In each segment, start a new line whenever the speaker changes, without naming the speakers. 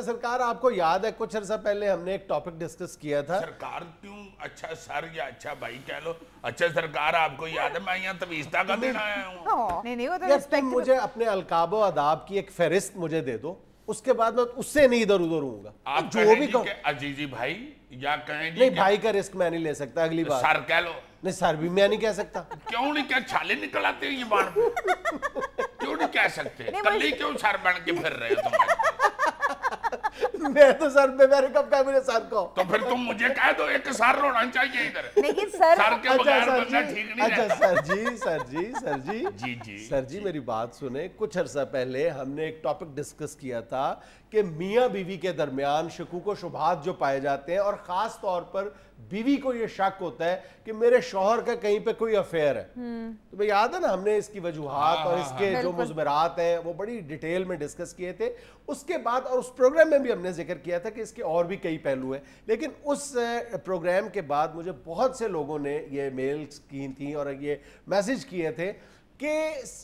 سرکار آپ کو یاد ہے کچھ عرصہ پہلے ہم نے ایک ٹاپک ڈسکس کیا تھا.
سرکار کیوں اچھا سر یا اچھا بھائی کہہ لو. اچھا سرکار آپ کو یاد ہے میں یہاں تویستہ کا دن آیا ہوں.
نہیں وہ تو
یا تم مجھے اپنے القاب و آداب کی ایک فہرست مجھے دے دو, اس کے بعد میں اس سے نہیں ادھر ادھر ہوں گا.
آپ جو بھی کہ عزیزی بھائی یا کہیں جی
نہیں بھائی کا رسک میں نہیں لے سکتا اگلی بار.
سر کہہ لو.
نہیں سر بھی میں نہیں کہہ سکتا.
کیوں نہیں کیا چھالے نکل آتے ہیں یہ بان پہ, کیوں نہیں کہہ سکتے, کلی کیوں سر بن کے پھر رہے ہو تم.
میں تو سر پہ میں نے کب کہا میرے سر کو.
تو پھر تم مجھے کہہ دو ایک سر ہونا چاہیے ادھر.
لیکن سر
کے بغیر بندہ ٹھیک نہیں رہتا.
سر جی میری بات سنیں. کچھ عرصہ پہلے ہم نے ایک ٹاپک ڈسکس کیا تھا کہ میاں بیوی کے درمیان شکوک و شبہات جو پائے جاتے ہیں, اور خاص طور پر بیوی کو یہ شک ہوتا ہے کہ میرے شوہر کا کہیں پہ کوئی افیئر ہے. تو میں یاد ہے نا ہم نے اس کی وجوہات اور اس کے جو مضمرات ہیں وہ بڑی ڈیٹیل میں ڈسکس کیے تھے. اس کے بعد اور اس پروگرام میں بھی ہم نے ذکر کیا تھا کہ اس کے اور بھی کئی پہلو ہیں. لیکن اس پروگرام کے بعد مجھے بہت سے لوگوں نے یہ میلز کی تھیں اور یہ میسج کیے تھے کہ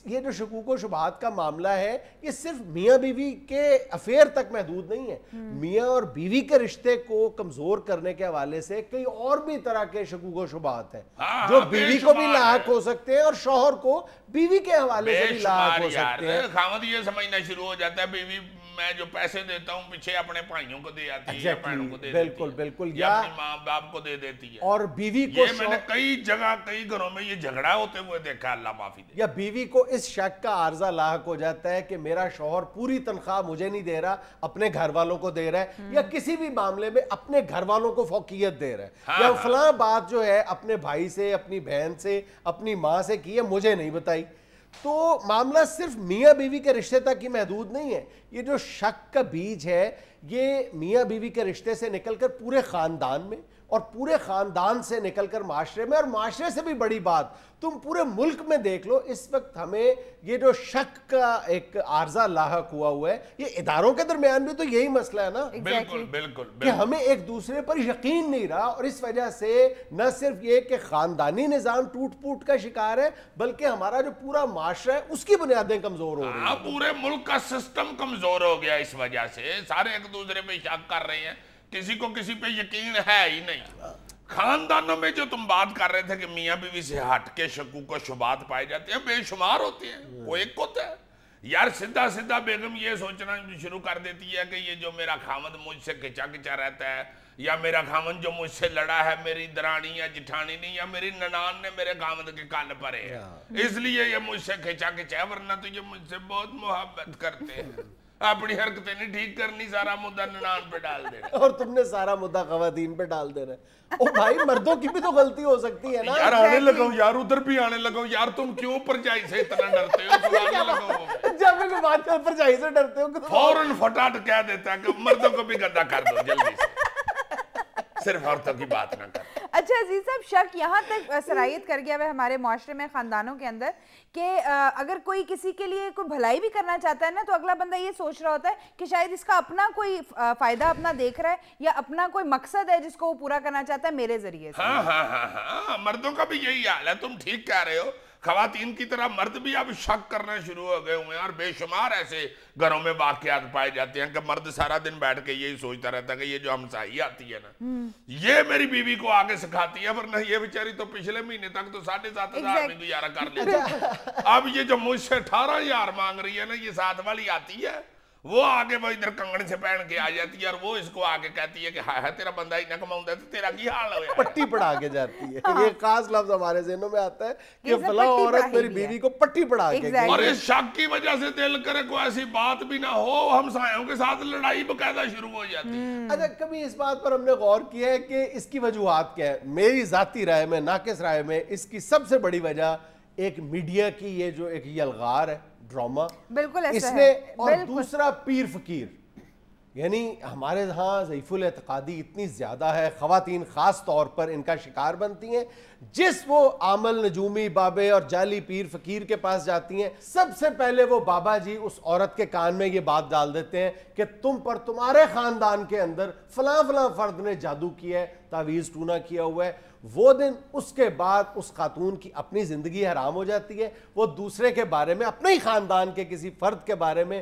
یہ جو شکوک و شبہات کا معاملہ ہے یہ صرف میاں بیوی کے افیئر تک محدود نہیں ہے. میاں اور بیوی کے رشتے کو کمزور کرنے کے حوالے سے کئی اور بھی طرح کے شکوک و شبہات ہیں جو بیوی کو بھی لاحق ہو سکتے ہیں اور شوہر کو بیوی کے حوالے سے بھی لاحق ہو سکتے ہیں.
خاوند یہ سمجھنا شروع ہو جاتا ہے بیوی میں جو پیسے دیتا ہوں پیچھے اپنے بھائیوں کو دے آتی ہے, بہنوں کو دے دیتی ہے,
بالکل
یا اپنی ماں باپ کو دے دیتی ہے.
اور بیوی کو
یہ میں نے کئی جگہ کئی گھروں میں یہ جھگڑا ہوتے ہوئے دیکھا, اللہ معافی دے.
یا بیوی کو اس شک کا عارضہ لاحق ہو جاتا ہے کہ میرا شوہر پوری تنخواہ مجھے نہیں دے رہا, اپنے گھر والوں کو دے رہا ہے, یا کسی بھی معاملے میں اپنے گھر والوں کو فوقیت دے رہا ہے, یا فلاں بات جو ہے اپنے بھائی سے, اپنی بہن سے, اپنی ماں سے کی ہے مجھے نہیں بتائی. تو معاملہ صرف میاں بیوی کے رشتے تک ہی محدود نہیں ہے. یہ جو شک کا بیج ہے یہ میاں بیوی کے رشتے سے نکل کر پورے خاندان میں, اور پورے خاندان سے نکل کر معاشرے میں, اور معاشرے سے بھی بڑی بات تم پورے ملک میں دیکھ لو. اس وقت ہمیں یہ جو شک کا ایک عارضہ لاحق ہوا ہے, یہ اداروں کے درمیان بھی تو یہی مسئلہ ہے نا.
بالکل بالکل
کہ ہمیں ایک دوسرے پر یقین نہیں رہا, اور اس وجہ سے نہ صرف یہ کہ خاندانی نظام ٹوٹ پوٹ کا شکار ہے بلکہ ہمارا جو پورا معاشرہ ہے اس کی بنیادیں کمزور ہو رہی ہیں.
پورے ملک کا سسٹم کمزور ہو گیا اس وجہ سے. سارے ایک دوسرے پہ شک کر رہے ہیں, کسی کو کسی پہ یقین ہے ہی نہیں. خاندانوں میں جو تم بات کر رہے تھے کہ میاں بیوی سے ہٹ کے شکوک و شبہات پائے جاتے ہیں, بے شمار ہوتے ہیں. وہ ایک ہوتا ہے یار سدھا بیگم یہ سوچنا شروع کر دیتی ہے کہ یہ جو میرا خاوند مجھ سے کھچا کھچا رہتا ہے, یا میرا خاوند جو مجھ سے لڑا ہے میری درانی یا جٹھانی نہیں, یا میری ننان نے میرے خاوند کے کان پرے ہے اس لیے یہ مجھ سے کھچا کھچا ہے, ورنہ تو یہ مجھ سے بہت محبت کرتے ہیں. اپنی حرکتیں نہیں ٹھیک کرنی, سارا مدہ ننان پہ ڈال دینا,
اور تم نے سارا مدہ خواتین پہ ڈال دینا. او بھائی مردوں کی بھی تو غلطی ہو سکتی ہے نا.
یار آنے لگا ہوں یار, ادھر بھی آنے لگا ہوں یار. تم کیوں پرچائی سے اتنا ڈرتے ہو؟ سنانے لگا ہوں
جب میں کوئی بات کر پرچائی سے ڈرتے ہو
فوراً فٹاٹ کہہ دیتا ہے کہ مردوں کو بھی گندا کر دو جلدی سے, صرف عورتوں کی بات نہ کر.
اچھا عزیز صاحب, شک یہاں تک سرایت کر گیا ہے ہمارے معاشرے میں, خاندانوں کے اندر, کہ اگر کوئی کسی کے لیے کوئی بھلائی بھی کرنا چاہتا ہے نا تو اگلا بندہ یہ سوچ رہا ہوتا ہے کہ شاید اس کا اپنا کوئی فائدہ اپنا دیکھ رہا ہے, یا اپنا کوئی مقصد ہے جس کو وہ پورا کرنا چاہتا ہے میرے ذریعے سے.
ہاں مردوں کا بھی یہی حال ہے, تم ٹھیک کہہ رہے ہو. خواتین کی طرح مرد بھی اب شک کرنا شروع ہو گئے ہوئے ہیں, اور بے شمار ایسے گھروں میں واقعات پائے جاتے ہیں کہ مرد سارا دن بیٹھ کے یہی سوچتا رہتا ہے کہ یہ جو ہمسائی آتی ہے نا یہ میری بیوی کو آگے سکھاتی ہے, ورنہ یہ بیچاری تو پچھلے مہینے تک تو 7,500 میں گزارا کر لیتی. اب یہ جو مجھ سے 18,000 مانگ رہی ہے نا, یہ ساتھ والی آتی ہے, وہ آگے وہ ادھر کنگن سے پہن کے آ جاتی ہے, اور وہ اس کو آگے کہتی ہے کہ ہاں تیرا بندہ ہی نہ کماؤں ہے تو تیرا کی حال ہو.
پٹی پڑھا کے جاتی ہے. یہ خاص لفظ ہمارے ذہنوں میں آتا ہے کہ فلاں عورت میری بیوی کو پٹی پڑھا کے,
اور اس شک کی وجہ سے دل کرے کوئی ایسی بات بھی نہ ہو, ہمسایوں کے ساتھ لڑائی باقاعدہ شروع ہو جاتی ہے.
اچھا کبھی اس بات پر ہم نے غور کیا ہے کہ اس کی وجوہات کیا ہے؟ میری ذاتی رائے میں, ناقص رائے میں, اس کی سب سے بڑی وجہ ایک میڈیا کی یہ جو ایک یلغار ہے, ڈراما,
بالکل
اس نے, اور دوسرا پیر فقیر. یعنی ہمارے ہاں ضعیف الاعتقادی اتنی زیادہ ہے, خواتین خاص طور پر ان کا شکار بنتی ہیں. جس وہ عامل نجومی بابے اور جعلی پیر فقیر کے پاس جاتی ہیں, سب سے پہلے وہ بابا جی اس عورت کے کان میں یہ بات ڈال دیتے ہیں کہ تم پر تمہارے خاندان کے اندر فلاں فلاں فرد نے جادو کیا ہے, تعویذ ٹونا کیا ہوا ہے. وہ دن اس کے بعد اس خاتون کی اپنی زندگی حرام ہو جاتی ہے, وہ دوسرے کے بارے میں, اپنے ہی خاندان کے کسی فرد کے بارے میں